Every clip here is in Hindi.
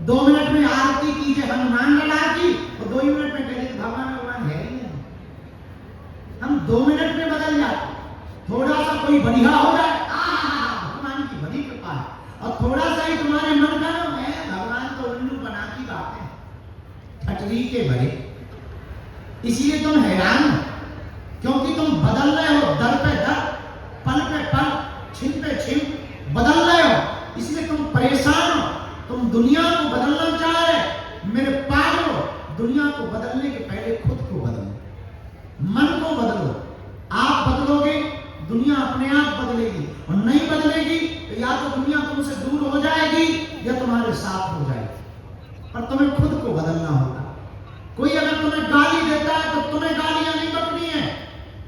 2 मिनट में आरती कीजिए हनुमान लला की और 2 मिनट में कहिए भगवान भगवान है ही नहीं। हम 2 मिनट में बदल जाते। थोड़ा सा कोई बढ़िया हो जाए, भगवान की बड़ी कृपा है। और थोड़ा सा ही तुम्हारे मन का है, भगवान तो उल्लू बना की बात है, ठटरी के भरे। इसलिए तुम हैरान हो, क्योंकि तुम बदल रहे हो, दर पे दर, पल पे पल, छिन पे छिन बदल रहे हो, इसलिए तुम परेशान हो। तुम दुनिया को बदलना चाह रहे, मेरे पागलो, दुनिया को बदलने के पहले खुद को बदलो, मन को बदलो। आप बदलोगे, दुनिया अपने आप बदलेगी, और नहीं बदलेगी तो या तो दुनिया तुमसे दूर हो जाएगी या तुम्हारे साथ हो जाएगी। पर तुम्हें खुद को बदलना होगा। कोई अगर तुम्हें गाली देता है तो तुम्हें गालियां नहीं बकनी है।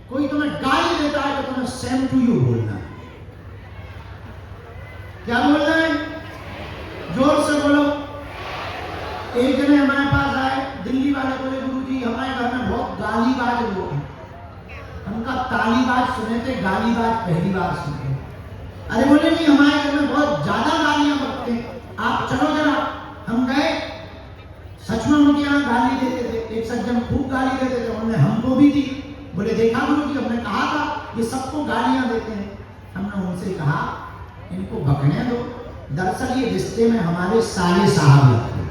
कोई तुम्हें गाली देता है तो तुम्हें सेम टू यू बोलना है। क्या बोलना है? जोर से बोलो। एक जने हमारे पास आए, दिल्ली वाले, बोले गुरुजी हमारे घर में बहुत गालीबाज लोग हैं। उनका तालीबाज सुने थे, गालीबाज पहली बार सुने। अरे बोले नहीं, हमारे घर में बहुत ज्यादा गालियां बकते हैं, आप चलो जरा। हम गए, सच में उनके यहाँ गाली देते थे। एक सज्जन खूब गाली देते थे, उन्होंने हमको भी दी। बोले देखा गुरुजी, हमने कहा था ये सबको गालियां देते हैं। हमने उनसे कहा इनको बकने दो, दरअसल ये रिश्ते में हमारे साले साहब लगते हैं।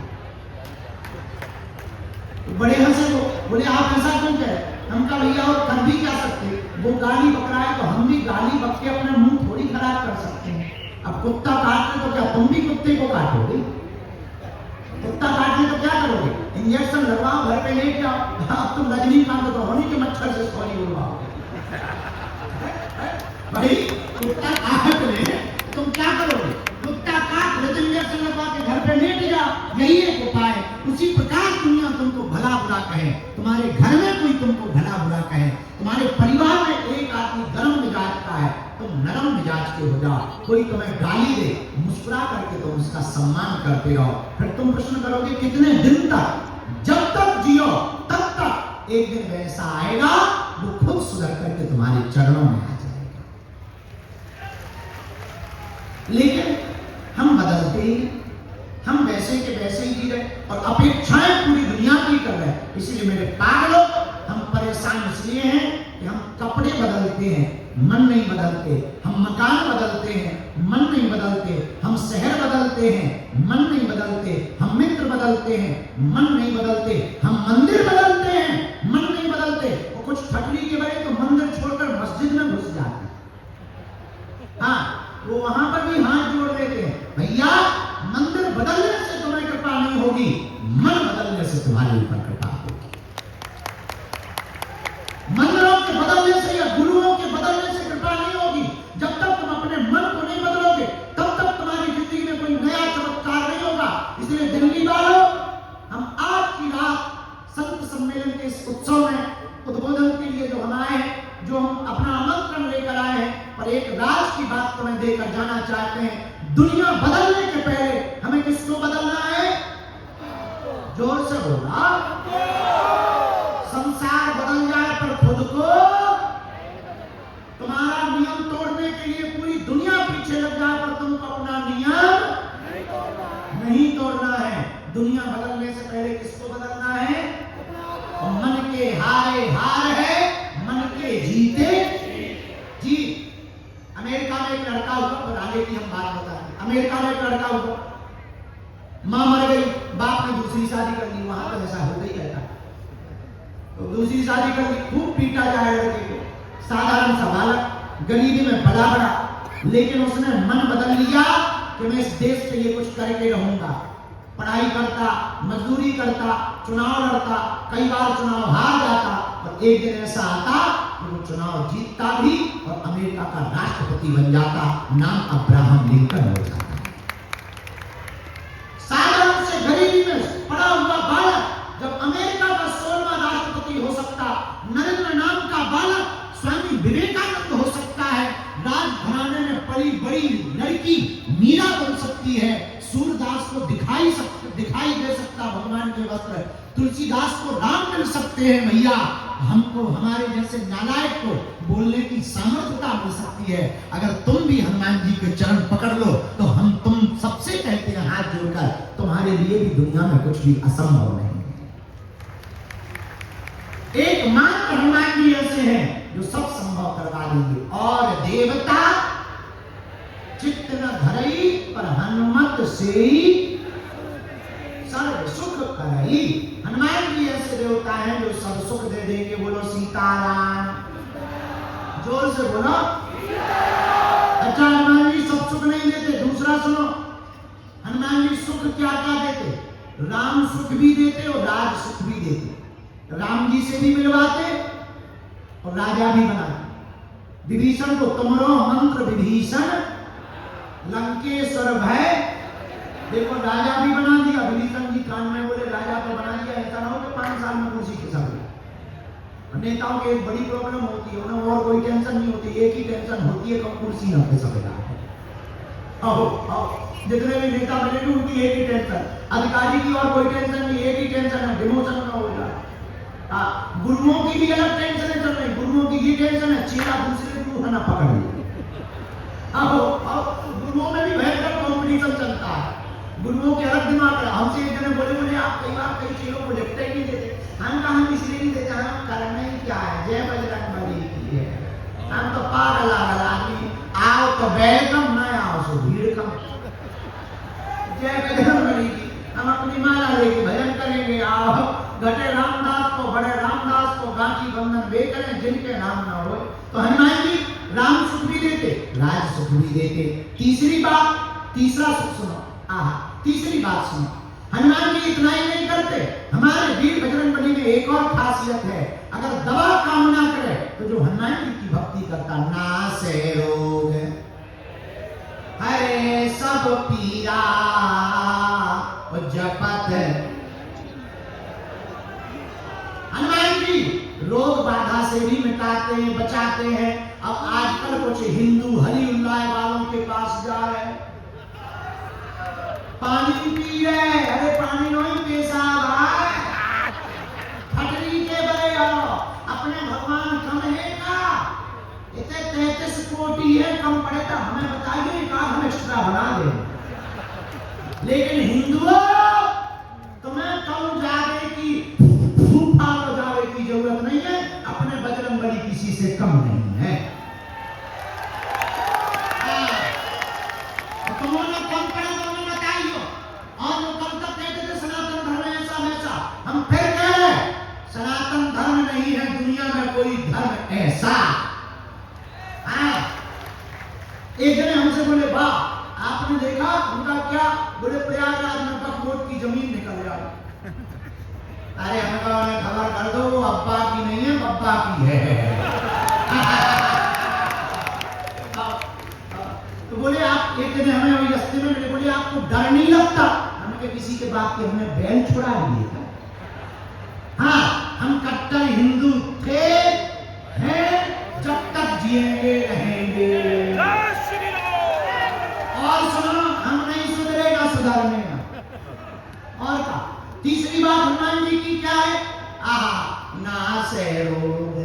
बड़े हंसे वो, बोले आप ऐसा क्यों कह रहे? हम कहा भैया और कर भी क्या सकते, वो गाली बक रहा है तो हम भी गाली बक के अपना मुंह थोड़ी खराब कर सकते हैं। अब कुत्ता काटने तो क्या तुम भी कुत्ते को काटोगे? कुत्ता काटने तो क्या करोगे? इंजेक्शन लगवाओ, घर पे लेके आओ। अब तुम रजनीकांत तो होने के मच्छर से सॉरी बोलवाओ। भाई कुत्ता काट ले, तुम क्या करोगे? कुत्ता काट ले तो इंजेक्शन लगवा के घर पे लेट जाओ, यही एक उपाय है। उसी प्रकार दुनिया तुमको भला बुरा कहे, तुम्हारे घर में कोई तुमको भला बुरा कहे, तुम्हारे परिवार में एक आदमी गर्म मिजाज का है, तुम नरम मिजाज के हो जाओ। कोई तुम्हें गाली दे, मुस्कुरा करके तुम उसका सम्मान करते रहो। फिर तुम प्रश्न करोगे कितने दिन तक? जब तक जियो तब तक। एक दिन ऐसा आएगा वो खुद सुधर करके तुम्हारे चरणों में आ जाएगा। लेकिन हम बदलते ही, हम वैसे के वैसे ही जी रहे और अपेक्षाएं पूरी दुनिया की कर रहे हैं। इसलिए मेरे पागलों, हम परेशान इसलिए हैं कि हम कपड़े बदलते हैं, मन नहीं बदलते। हम मकान बदलते हैं, मन नहीं बदलते। हम शहर बदलते हैं, मन नहीं बदलते। हम मित्र बदलते हैं, मन नहीं बदलते। हम मंदिर बदलते हैं, मन नहीं बदलते। और कुछ ठगड़ी के बड़े तो मंदिर छोड़कर मस्जिद में घुस जाते हैं। हाँ, वो वहां पर भी हाथ जोड़ लेते हैं। भैया मंदिर बदलने से तुम्हें कृपा नहीं होगी, मन बदलने से तुम्हारे ऊपर कृपा होगी। मंदिरों के बदलने से या गुरुओं के बदलने से कृपा नहीं होगी। जब तक तुम अपने मन को नहीं बदलोगे तब तक तुम्हारी जिंदगी में कोई नया चमत्कार नहीं होगा। इसलिए दिल्ली वालों, हम आज की रात संत सम्मेलन के इस उत्सव में उद्बोधन के लिए जो हम आए हैं, जो हम अपना आमंत्रण लेकर आए हैं, पर एक राज की बात तुम्हें देकर जाना चाहते हैं। दुनिया बदलने के पहले हमें किसको बदलना है? जोर से बोला। संसार बदल जाए पर खुद को। तुम्हारा नियम तोड़ने के लिए पूरी दुनिया पीछे लग जाए पर तुमको अपना नियम नहीं तोड़ना है। दुनिया बदलने से पहले किसको बदलना है? मन के हारे हार है, मन के जीते जीत। अमेरिका में एक लड़का हुआ, और आगे की हम बात बताते हैं। अमेरिका में एक लड़का हुआ, मां मर गई, बाप ने दूसरी शादी कर ली। वहां पर ऐसा होता ही रहता। तो दूसरी शादी कर ली, खूब पीटा जाए लड़के को, साधारण सा बालक, गरीबी में पला बड़ा। लेकिन उसने मन बदल लिया कि मैं इस देश के लिए कुछ करके रहूंगा। पढ़ाई करता, मजदूरी करता, चुनाव लड़ता, कई बार चुनाव हार जाता, और एक दिन ऐसा आता कि वो चुनाव जीतता भी और अमेरिका का राष्ट्रपति बन जाता। नाम अब्राहम लिंकन हो जाता। साधारण से गरीबी में पड़ा हुआ बालक जब अमेरिका का 16वां राष्ट्रपति हो सकता, नरेंद्र नाम का बालक स्वामी विवेकानंद हो सकता है, राजघराने में पली बड़ी लड़की मीरा बन सकती है, सूरदास को दिखाई दे सकता भगवान के वस्त्र, तुलसीदास को राम मिल सकते हैं। भैया हमको हमारे जैसे नालायक को बोलने की सामर्थ्यता मिल सकती है। अगर तुम भी हनुमान जी के चरण पकड़ लो तो हम तुम सबसे कहते हैं हाथ जोड़कर, तुम्हारी हमारे लिए भी दुनिया में कुछ भी असंभव नहीं है। एकमात्र हनुमान जी ऐसे हैं जो सब संभव करवा देंगे। और देवता चित्त न धरई पर हनुमत से सर्व सुख करई। हनुमान जी ऐसे देवता हैं जो सब सुख दे देंगे। बोलो सीताराम, जोर से बोलो। अच्छा, हनुमान जी सब सुख नहीं देते। दूसरा सुनो, हनुमान जी सुख क्या क्या देते? राम सुख भी देते और राज सुख भी देते। राम जी से भी मिलवाते और राजा भी बनाते। विभीषण को तुमरो मंत्र विभीषण लंकेश्वर भय, देखो राजा भी बना दिया। विभीषण जी कान में बोले राजा तो बना दिया। ऐसा ना हो कि 5 साल में कुर्सी खिसक गई। नेताओं की एक बड़ी प्रॉब्लम होती है, उन्हें और कोई टेंशन नहीं होती, एक ही टेंशन होती है कब कुर्सी ना खिसकेगा। आओ आओ, जितने भी नेता बने उनकी एक ही टेंशन, अधिकारी की और कोई टेंशन नहीं, एक ही टेंशन है डिमोशन ना हो जाए। गुरुओं की भी अलग टेंशन चल रही। गुरुओं की ये टेंशन है चेला दूसरे को ना पकड़ ले। आओ आओ, गुरुओं में भी भयंकर कॉम्पिटिशन चलता है। गुरुओं के अलग दिमाग है। हमसे एक जने बोले आप कई बार कई चीजों को लिखते ही नहीं देते। हम कहा इसलिए नहीं देते, हम करना ही क्या है, जय बजरंगबली की है। हम तो पागल आदमी, आओ तो वेलकम, न आओ तो भीड़ कम। जय बजरंगबली की, हम अपनी माला लेके भजन करेंगे। आओ घटे रामदास को, बड़े रामदास को गांठी बंधन वे करें जिनके नाम ना हो। तो हनुमान जी राम सुख भी देते, राज सुख भी देते। तीसरी बात, तीसरा सुख सुनो। तीसरी बात सुनो, हनुमान जी इतना ही नहीं करते। हमारे वीर बजरंगबली में एक और खासियत है, अगर दवा काम ना करे तो जो हनुमान जी की भक्ति करता, नासे रोग हरे सब पीरा और जपत। हनुमान जी रोग बाधा से भी मिटाते हैं, बचाते हैं। अब आजकल कुछ हिंदू हरि उल्लाह वालों के पास जा रहे हैं, पानी पी रहे, अरे पानी नहीं पेशाब है, फटरी के बड़े आओ, अपने भगवान कम है का? इतने 33 कोटि है, कम पड़े तो हमें बताइए का हम एक्स्ट्रा बना दे। लेकिन हिंदुओं, तुम्हें कम जाने की फूफा बजावे की जरूरत नहीं है। अपने बजरंगबली किसी से कम नहीं है। तुमने कम पड़े तो हमें बताइए। और जो कल तक कहते थे सनातन धर्म ऐसा वैसा, हम फिर कह रहे सनातन धर्म नहीं है दुनिया में कोई धर्म ऐसा। एक जने हमसे बोले वाह आपने देखा उनका क्या, बोले प्रयागराज में बकरोट की जमीन निकल जाए। अरे हमें खबर कर दो, वो अब्बा की नहीं है बब्बा की है। तो बोले आप, एक दिन हमें वही रास्ते में मिले, बोले आपको डर नहीं लगता? हमने किसी के बाप के हमने बैल छुड़ा लिए था। हाँ, हम कट्टर हिंदू थे, हैं, जब तक जिएंगे रहेंगे। और सुनो, हम नहीं सुधरेगा, सुधरने का। और का तीसरी बात हनुमान जी की क्या है? नासे रोग।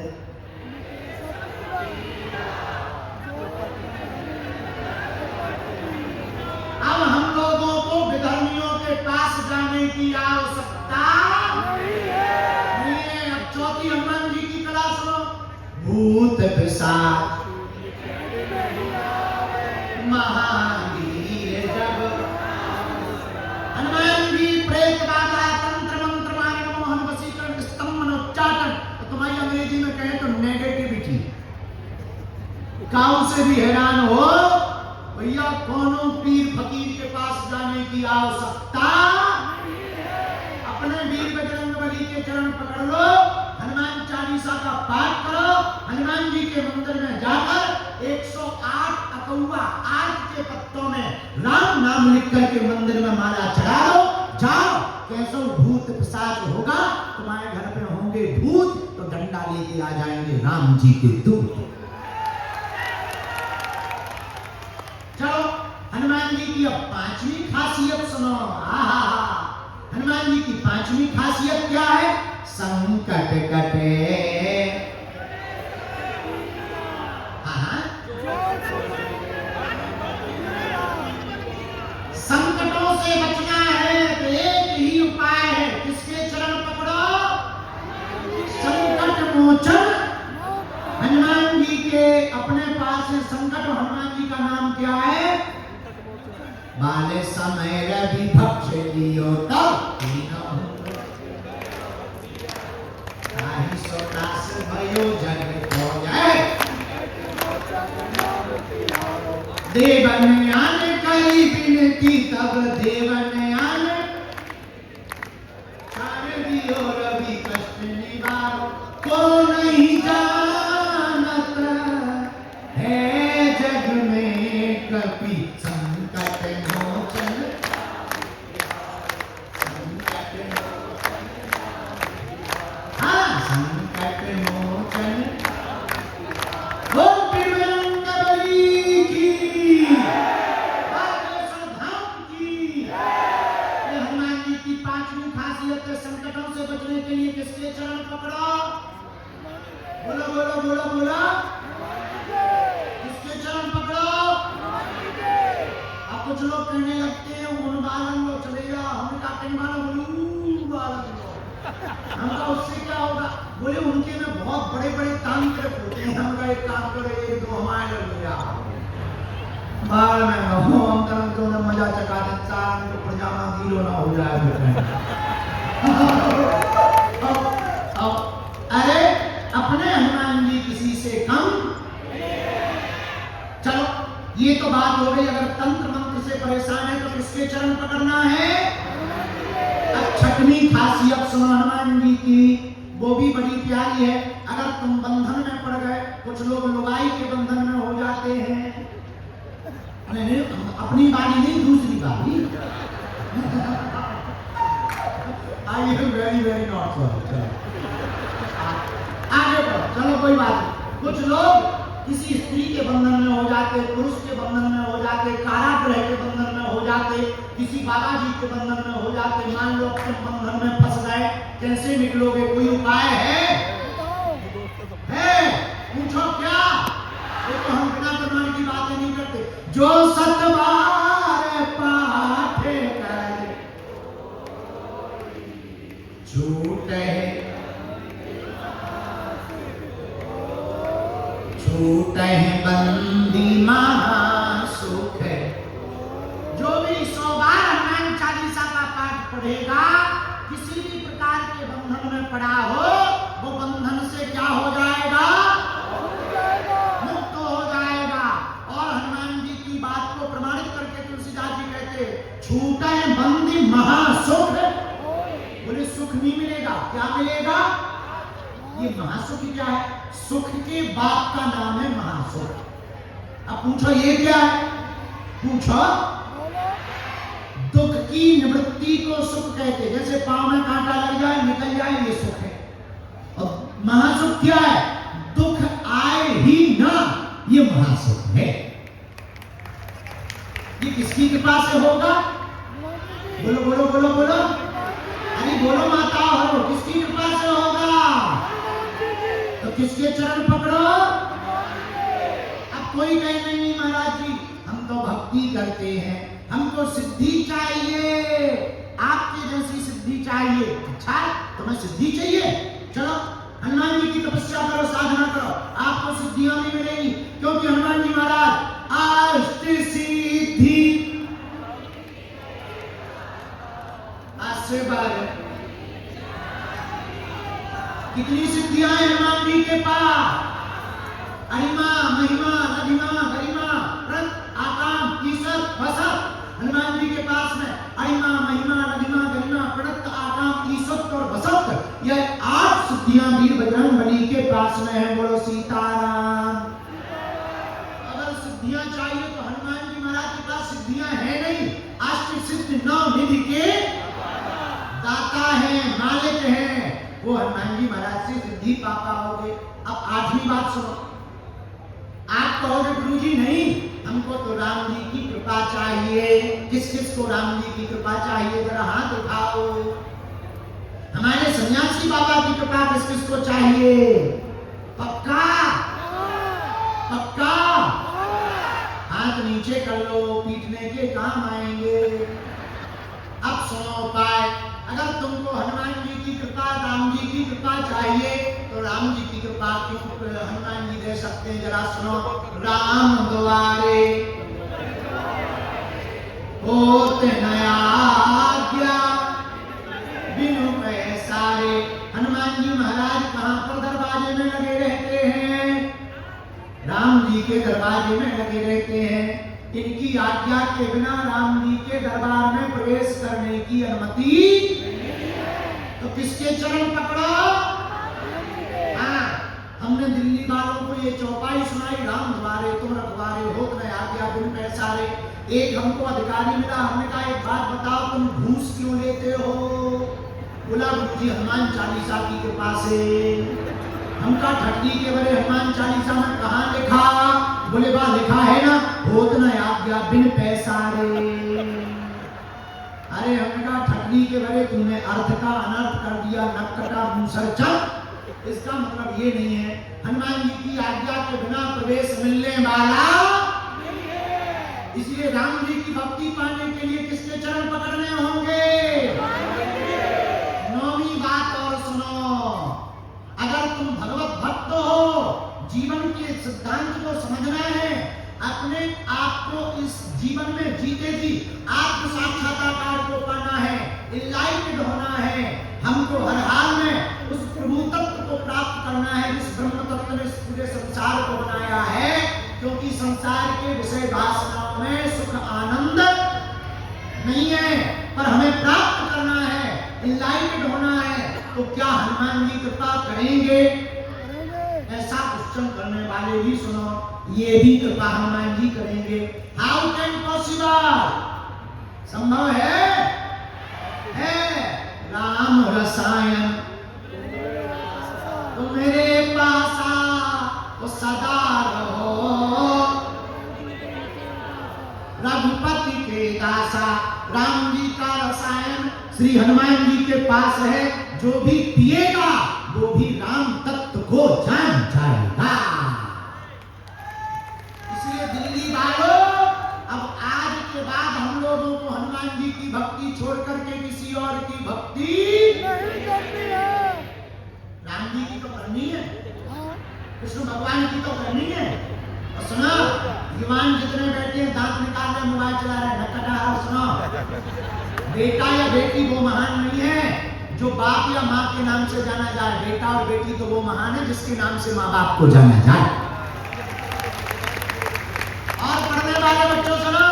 अब हम लोगों को विधर्मियों के पास जाने की आवश्यकता नहीं है। अब चौथी हनुमान जी की कला सुनो। भूत पिशाच महावीर जब। हनुमान जी प्रेत बाधा तंत्र मंत्र मारण मोहन वशीकरण स्तंभन उच्चाटन। तो तुम्हारी अंग्रेजी में कहें तो नेगेटिविटी, काउ से भी हैरान हो भैया, कोनो पीर फकीर के पास जाने की आवश्यकता अपने वीर बजरंगबली के चरण पकड़ लो, हनुमान चालीसा का पाठ करो, हनुमान जी के मंदिर में जाकर 108 अकौवा आठ के पत्तों में राम नाम लिख करके मंदिर में माला चढ़ा दो। जाओ, कैसो भूत पिशाच होगा, तुम्हारे घर में होंगे भूत तो डंडा लेके आ जाएंगे राम जी के दूत। चलो हनुमान जी की अब पांचवी खासियत सुनो। हनुमान जी की पांचवी खासियत क्या है? संकट कटे। संकटों से बचना है तो पास है संकट, और हनुमान जी का नाम क्या है? बाले समय रवि भक्ष लियो तब सो दास भयो जग हो जाए। देवन आन करी बिनती तब देवन आन दियो रवि कष्ट निवारो, को नहीं जानत है जग में कपि संकट मोचन। हाँ, संकट मोचन। बोल तिरुवनंत बली की, बागेश्वर धाम की। ये हनुमान जी की पांचवी खासियत है, संकटों से बचने के लिए किसके चरण पकड़ो? बोलो बोलो बोलो बोलो, किसके चरण पकड़ो? अब कुछ लोग कहने लगते हैं उन बालन लो चलेगा, हम क्या कहने वाला बोलूं बालन लो, हमका उससे क्या होगा? बोले उनके में बहुत बड़े बड़े तांत्रिक होते हैं, हमका एक काम करो, एक दो हमारे लिया बाल में हो, हम तरह तो मजा चका देता, हमको पजामा गीलो ना हो जाए। अरे अपने हनुमान जी किसी से कम। चलो ये तो बात हो गई, अगर तंत्र मंत्र से परेशान है तो किसके चरण पकड़ना है? अब छठवीं खासियत सुनो हनुमान जी की, वो भी बड़ी प्यारी है। अगर तुम बंधन में पड़ गए, कुछ लोग लुगाई के बंधन में हो जाते हैं। नहीं, अपनी बारी नहीं, दूसरी बारी। I am very very not sorry. आगे बढ़ो, चलो कोई बात नहीं। कुछ लोग किसी स्त्री के बंधन में हो जाते, पुरुष के बंधन में हो जाते, कारागृह के बंधन में हो जाते, किसी बाबा जी के बंधन में हो जाते। मान लो तुम बंधन में फंस गए, कैसे निकलोगे? कोई उपाय है? पूछो क्या? वो तो हम बिना प्रमाण की बातें नहीं करते। जो सतबार पाठे कर छूटे छूटे बंदी महासुख। जो भी 100 बार हनुमान चालीसा का पाठ पढ़ेगा, किसी भी प्रकार के बंधन में पड़ा हो, वो बंधन से क्या हो जाएगा? मुक्त हो जाएगा। और हनुमान जी की बात को प्रमाणित करके तुलसीदास जी कहते छूटे बंदी महासुख। बोले सुख नहीं मिलेगा, क्या मिलेगा? ये महासुख क्या है? सुख के बाप का नाम है महासुख। अब पूछो ये क्या है? पूछो। दुख की निवृत्ति को सुख कहते, जैसे पांव में कांटा लग जाए निकल जाए, ये सुख है। और महासुख क्या है? दुख आए ही ना, ये महासुख है। ये किसकी कृपा से होगा? बोलो बोलो बोलो बोलो, अरे बोलो माता, हो किसकी कृपा से होगा? तो किसके चरण पकड़ो? अब कोई कहे नहीं महाराज जी हम तो भक्ति करते हैं, हमको सिद्धि चाहिए, आपके जैसी सिद्धि चाहिए। अच्छा तुम्हें सिद्धि चाहिए? चलो हनुमान जी की तपस्या करो, साधना करो, आपको सिद्धियां नहीं मिलेगी। क्योंकि हनुमान जी महाराज अष्ट सिद्धि कितनी सिद्धियां हैं हनुमान जी के पास? अरिमा महिमा लघिमा गरिमा व्रत आकाम ईसत वसत। हनुमान जी के पास में अरिमा महिमा लघिमा गरिमा व्रत आकाम ईसत और वसत, यह 8 सिद्धियां वीर बजरंगबली के पास में है। बोलो सीताराम। अगर सिद्धियां चाहिए तो हनुमान जी महाराज के पास सिद्धियां है नहीं, अष्ट सिद्ध 9 निधि के दाता है, मालिक है। वो हनुमान जी महाराज से सिद्धि पा पाओगे। अब 8वीं बात सुनो। आप कहोगे गुरु जी नहीं, हमको तो राम जी की कृपा चाहिए। किस किस को राम जी की कृपा चाहिए? जरा हाथ उठाओ। हमारे सन्यासी बाबा की कृपा किस किस को चाहिए? पक्का पक्का? हाथ नीचे कर लो, पीटने के काम आएंगे। अब सुनो उपाय। अगर तुमको हनुमान जी की कृपा, राम जी की कृपा चाहिए तो राम जी की कृपा क्यों हनुमान जी दे सकते हैं? जरा सुनो। राम द्वारे होत न आज्ञा बिनु पैसारे। हनुमान जी महाराज कहां पर दरवाजे में लगे रहते हैं? राम जी के दरवाजे में लगे रहते हैं। इनकी आज्ञा के बिना राम जी के दरबार में प्रवेश करने की अनुमति। तो किसके चरण पकड़ो? हाँ, हमने दिल्ली वालों को ये चौपाई सुनाई, राम द्वारे तुम रखवारे होत न आज्ञा बिनु पैसारे। एक हमको अधिकारी मिला, हमने कहा एक बात बताओ, तुम घूस क्यों लेते हो? बोला गुरुजी हनुमान चालीसा की कृपा से। हम कहा ठट्टी के बड़े हनुमान चालीसा में कहाँ लिखा? बोले बा लिखा है ना, होत न आज्ञा बिन पैसारे। अरे हमने कहा ठट्टी के बड़े तुमने अर्थ का अनर्थ कर दिया, नक्कटा मूसर चल। इसका मतलब ये नहीं है हनुमान जी की आज्ञा के बिना प्रवेश मिलने वाला। इसलिए राम जी की भक्ति पाने के लिए किसके चरण पकड़ने होंगे? नौवीं बात और सुनो, अगर तुम भगवत भक्त हो, जीवन के सिद्धांत को समझना है, अपने आप को इस जीवन में जीते जी आत्म साक्षात्कार को पाना है, इनलाइटेड होना है, हमको हर हाल में उस प्रभु तत्व को प्राप्त करना है जिस ब्रह्म तत्व ने इस पूरे संसार को बनाया है। क्योंकि संसार के विषय वासनाओं में सुख आनंद नहीं है, पर हमें प्राप्त करना है, इनलाइटेड होना है। तो क्या हनुमान जी कृपा करेंगे? ऐसा क्वेश्चन करने वाले भी सुनो, ये भी कृपा हनुमान जी करेंगे। How can possible? संभव है? राम रसायन तो मेरे पास तो सदा रहो, रघुपति के दासा। राम जी का रसायन श्री हनुमान जी के पास है, जो भी पिएगा वो भी राम तत्व को जान जाएगा। इसलिए दिल्ली वालों, अब आज के बाद हम लोगों को हनुमान जी की भक्ति छोड़ करके किसी और की भक्ति नहीं करनी है। राम जी की तो करनी है, कृष्ण भगवान की तो करनी है। और सुनो, युवान जितने बैठे हैं दांत निकाल रहे, मोबाइल चला रहे, ढक्का डाल। सुनो, बेटा या बेटी वो महान नहीं है जो बाप या माँ के नाम से जाना जाए। बेटा और बेटी तो वो महान है जिसके नाम से माँ बाप को जाना जाए। और पढ़ने वाले बच्चों सुनो,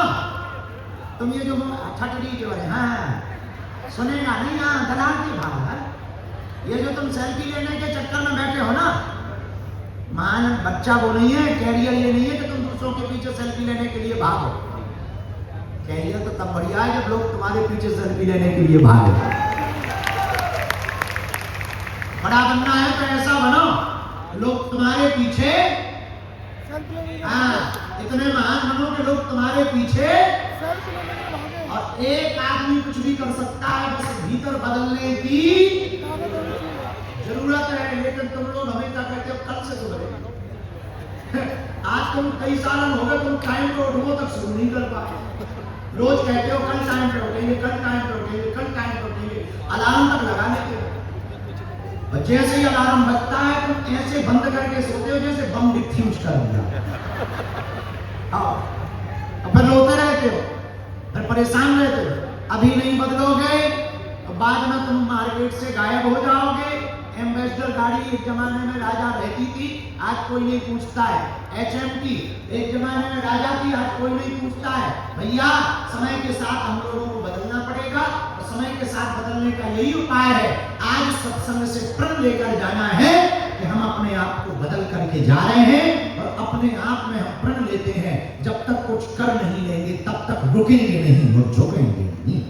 तुम ये जो ठटड़ी के बारे, हाँ सुनेगा नहीं, हाँ दलाल की भाव है। ये जो तुम सेल्फी लेने के चक्कर में बैठे हो ना, मान बच्चा वो नहीं है, कैरियर ये नहीं है कि तुम दूसरों के पीछे सेल्फी लेने के लिए भागो। कैरियर तो तब बढ़िया है जब लोग तुम्हारे पीछे सेल्फी लेने के लिए भागो। बड़ा बनना है तो ऐसा बनो लोग तुम्हारे पीछे, हाँ इतने महान बनो कि लोग तुम्हारे पीछे। और एक आदमी कुछ भी कर सकता है, बस भीतर बदलने की जरूरत है। लेकिन तुम लोग हमेशा कहते हो कल से सुधरे। आज तुम कई साल हो गए, तुम टाइम पे उठो तक शुरू नहीं कर पाते। रोज कहते हो कल टाइम पे उठेंगे, कल टाइम पे उठेंगे, कल टाइम पे उठेंगे, अलार्म तक लगा लेते हो। और जैसे ही अलार्म बजता है तुम ऐसे बंद करके सोते हो जैसे बम डिफ्यूज कर दिया। अब फिर रोते रहते हो, फिर परेशान रहते हो। अभी नहीं बदलोगे तो बाद में तुम मार्केट से गायब हो जाओगे। एम्बेसडर गाड़ी एक जमाने में राजा रहती थी, आज कोई नहीं पूछता है। HMT एक जमाने में राजा थी, आज कोई नहीं पूछता है। भैया समय के साथ हम लोगों को बदलना पड़ेगा, और समय के साथ बदलने का यही उपाय है। आज सत्संग से प्रण लेकर जाना है कि हम अपने आप को बदल करके जा रहे हैं, और अपने आप में हम प्रण लेते हैं जब तक कुछ कर नहीं लेंगे तब तक रुकेंगे नहीं और झुकेंगे नहीं।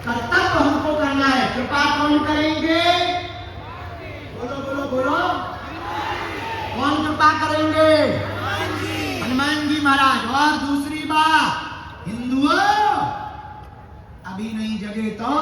कर्तव्य हमको करना है। कृपा कौन करेंगे? बोलो बोलो बोलो, कौन कृपा करेंगे? हनुमान जी महाराज। और दूसरी बात, हिंदुओं अभी नहीं जगे तो